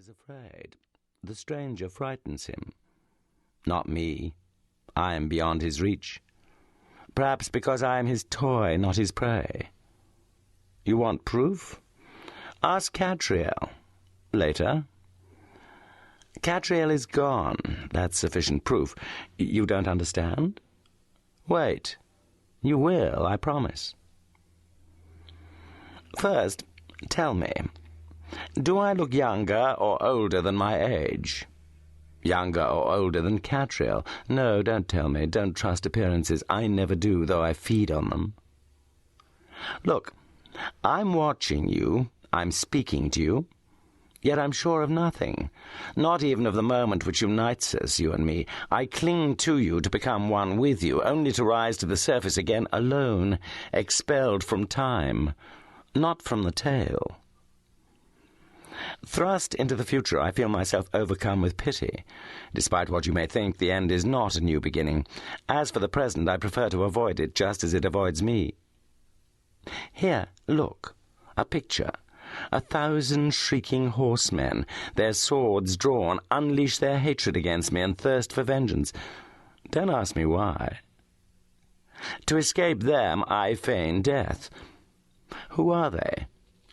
is afraid. The stranger frightens him. Not me. I am beyond his reach. Perhaps because I am his toy, not his prey. You want proof? Ask Catriel. Later. Catriel is gone. That's sufficient proof. You don't understand? Wait. You will, I promise. First, tell me, do I look younger or older than my age? Younger or older than Catriel? No, don't tell me. Don't trust appearances. I never do, though I feed on them. Look, I'm watching you. I'm speaking to you. Yet I'm sure of nothing, not even of the moment which unites us, you and me. I cling to you to become one with you, only to rise to the surface again alone, expelled from time, not from the tale. Thrust into the future, I feel myself overcome with pity. Despite what you may think, the end is not a new beginning. As for the present, I prefer to avoid it just as it avoids me. Here, look, a picture. 1,000 shrieking horsemen, their swords drawn, unleash their hatred against me and thirst for vengeance. Don't ask me why. To escape them, I feign death. Who are they?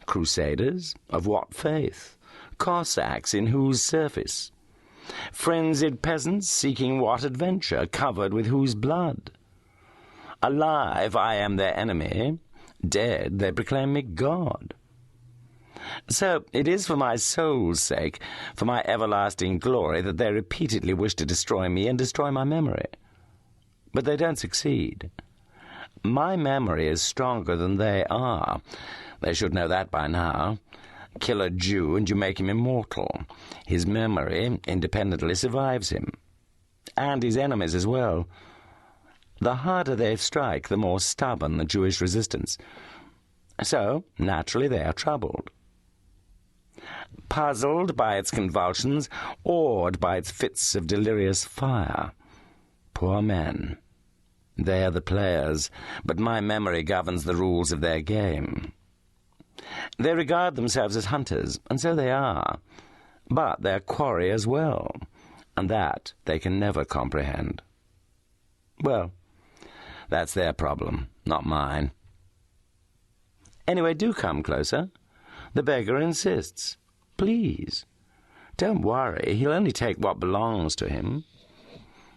Crusaders? Of what faith? Cossacks in whose service? Frenzied peasants seeking what adventure, covered with whose blood? Alive, I am their enemy. Dead, they proclaim me God. So it is for my soul's sake, for my everlasting glory, that they repeatedly wish to destroy me and destroy my memory. But they don't succeed. My memory is stronger than they are. They should know that by now. Kill a Jew and you make him immortal. His memory independently survives him. And his enemies as well. The harder they strike, the more stubborn the Jewish resistance. So, naturally, they are troubled. Puzzled by its convulsions, awed by its fits of delirious fire. Poor men. They are the players, but my memory governs the rules of their game. They regard themselves as hunters, and so they are, but they're quarry as well, and that they can never comprehend. Well, that's their problem, not mine. Anyway, do come closer. The beggar insists. Please. Don't worry, he'll only take what belongs to him.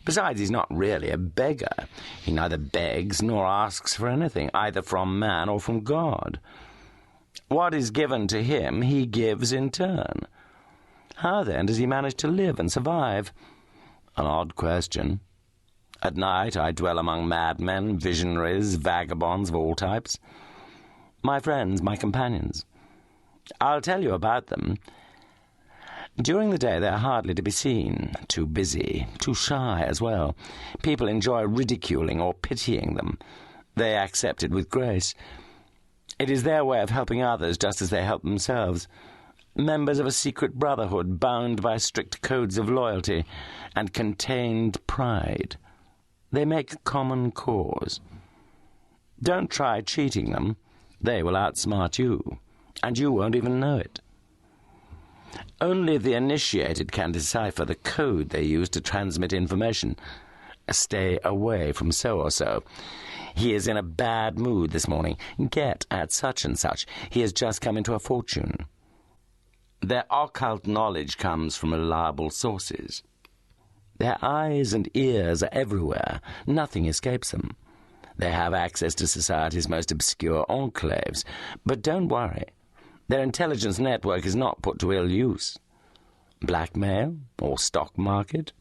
Besides, he's not really a beggar. He neither begs nor asks for anything, either from man or from God. What is given to him, he gives in turn. How, then, does he manage to live and survive? An odd question. At night I dwell among madmen, visionaries, vagabonds of all types. My friends, my companions. I'll tell you about them. During the day they're hardly to be seen, too busy, too shy as well. People enjoy ridiculing or pitying them. They accept it with grace. It is their way of helping others just as they help themselves. Members of a secret brotherhood bound by strict codes of loyalty and contained pride. They make common cause. Don't try cheating them. They will outsmart you, and you won't even know it. Only the initiated can decipher the code they use to transmit information. Stay away from so-or-so. He is in a bad mood this morning. Get at such and such. He has just come into a fortune. Their occult knowledge comes from reliable sources. Their eyes and ears are everywhere. Nothing escapes them. They have access to society's most obscure enclaves. But don't worry. Their intelligence network is not put to ill use. Blackmail or stock market?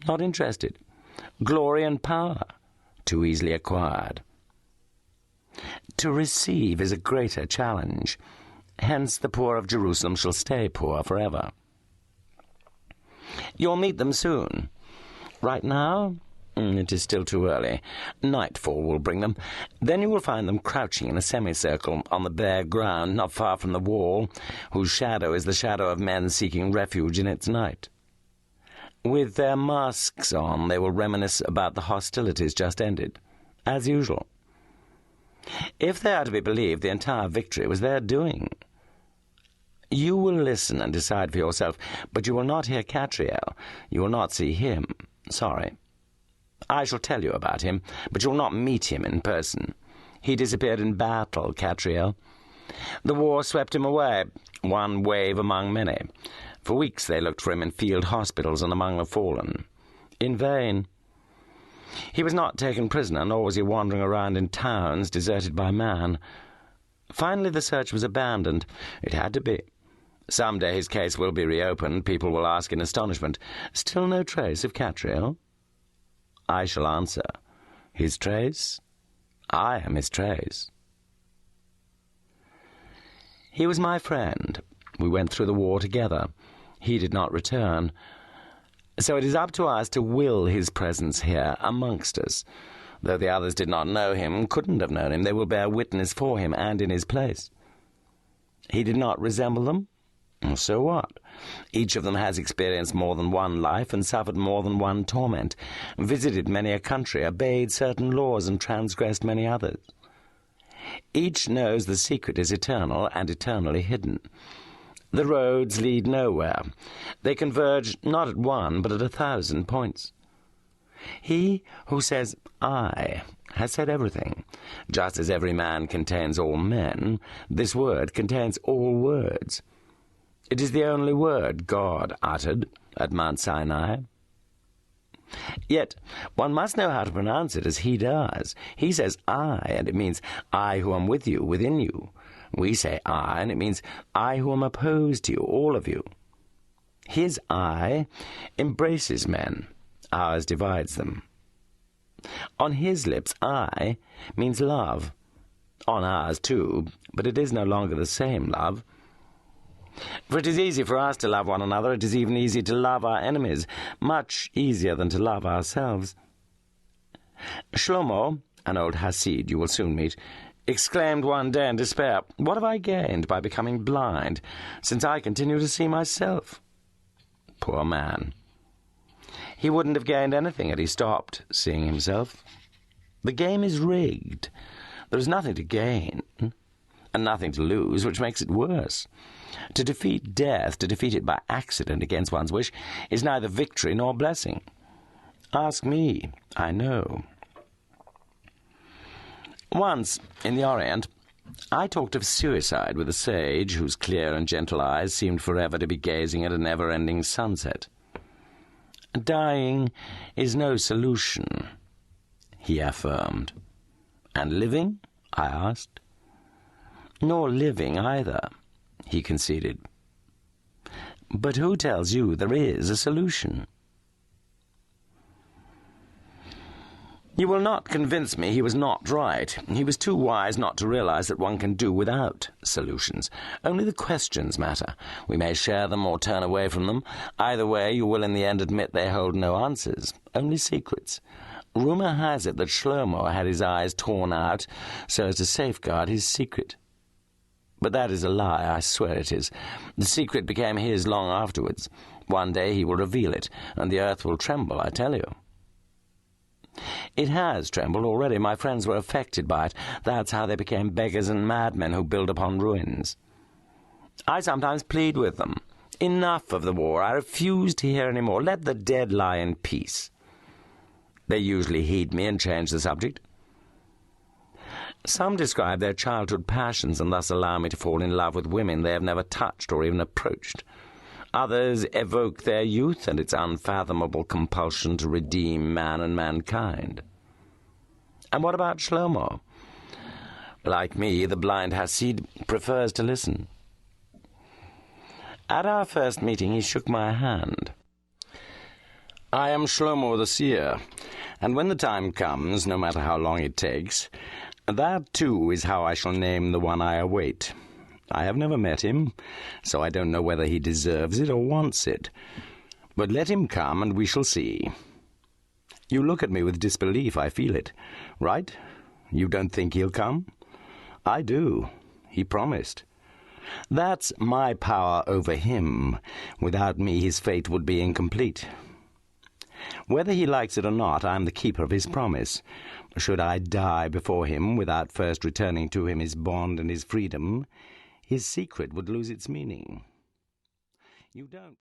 Not interested. Glory and power? Too easily acquired. To receive is a greater challenge. Hence the poor of Jerusalem shall stay poor forever. You'll meet them soon. Right now? It is still too early. Nightfall will bring them. Then you will find them crouching in a semicircle on the bare ground not far from the wall, whose shadow is the shadow of men seeking refuge in its night. With their masks on, they will reminisce about the hostilities just ended, as usual. If they are to be believed, the entire victory was their doing. You will listen and decide for yourself, but you will not hear Catriel. You will not see him. Sorry. I shall tell you about him, but you will not meet him in person. He disappeared in battle, Catriel. The war swept him away, one wave among many. For weeks they looked for him in field hospitals and among the fallen. In vain. He was not taken prisoner, nor was he wandering around in towns deserted by man. Finally the search was abandoned. It had to be. Some day his case will be reopened. People will ask in astonishment, "Still no trace of Catriel?" I shall answer, "His trace? I am his trace." He was my friend. We went through the war together. He did not return. So it is up to us to will his presence here amongst us. Though the others did not know him, couldn't have known him, they will bear witness for him and in his place. He did not resemble them? So what? Each of them has experienced more than one life and suffered more than one torment, visited many a country, obeyed certain laws and transgressed many others. Each knows the secret is eternal and eternally hidden. The roads lead nowhere. They converge not at one, but at 1,000 points. He who says, "I," has said everything. Just as every man contains all men, this word contains all words. It is the only word God uttered at Mount Sinai. Yet one must know how to pronounce it as he does. He says "I," and it means "I who am with you, within you." We say "I," and it means "I who am opposed to you, all of you." His "I" embraces men. Ours divides them. On his lips, "I" means love. On ours, too, but it is no longer the same love. For it is easy for us to love one another. It is even easy to love our enemies, much easier than to love ourselves. Shlomo, an old Hasid you will soon meet, exclaimed one day in despair, "What have I gained by becoming blind, since I continue to see myself?" Poor man. He wouldn't have gained anything had he stopped seeing himself. The game is rigged. There is nothing to gain, and nothing to lose, which makes it worse. To defeat death, to defeat it by accident against one's wish, is neither victory nor blessing. Ask me, I know. Once, in the Orient, I talked of suicide with a sage whose clear and gentle eyes seemed forever to be gazing at a never-ending sunset. "Dying is no solution," he affirmed. "And living?" I asked. "Nor living either," he conceded. "But who tells you there is a solution?" You will not convince me he was not right. He was too wise not to realize that one can do without solutions. Only the questions matter. We may share them or turn away from them. Either way, you will in the end admit they hold no answers, only secrets. Rumor has it that Shlomo had his eyes torn out so as to safeguard his secret. But that is a lie, I swear it is. The secret became his long afterwards. One day he will reveal it, and the earth will tremble, I tell you. It has trembled already. My friends were affected by it. That's how they became beggars and madmen who build upon ruins. I sometimes plead with them. Enough of the war. I refuse to hear any more. Let the dead lie in peace. They usually heed me and change the subject. Some describe their childhood passions and thus allow me to fall in love with women they have never touched or even approached. Others evoke their youth and its unfathomable compulsion to redeem man and mankind. And what about Shlomo? Like me, the blind Hasid prefers to listen. At our first meeting, he shook my hand. "I am Shlomo the seer, and when the time comes, no matter how long it takes, that too is how I shall name the one I await. I have never met him, so I don't know whether he deserves it or wants it. But let him come and we shall see. You look at me with disbelief, I feel it. Right? You don't think he'll come? I do. He promised. That's my power over him. Without me, his fate would be incomplete. Whether he likes it or not, I am the keeper of his promise. Should I die before him without first returning to him his bond and his freedom, his secret would lose its meaning. You don't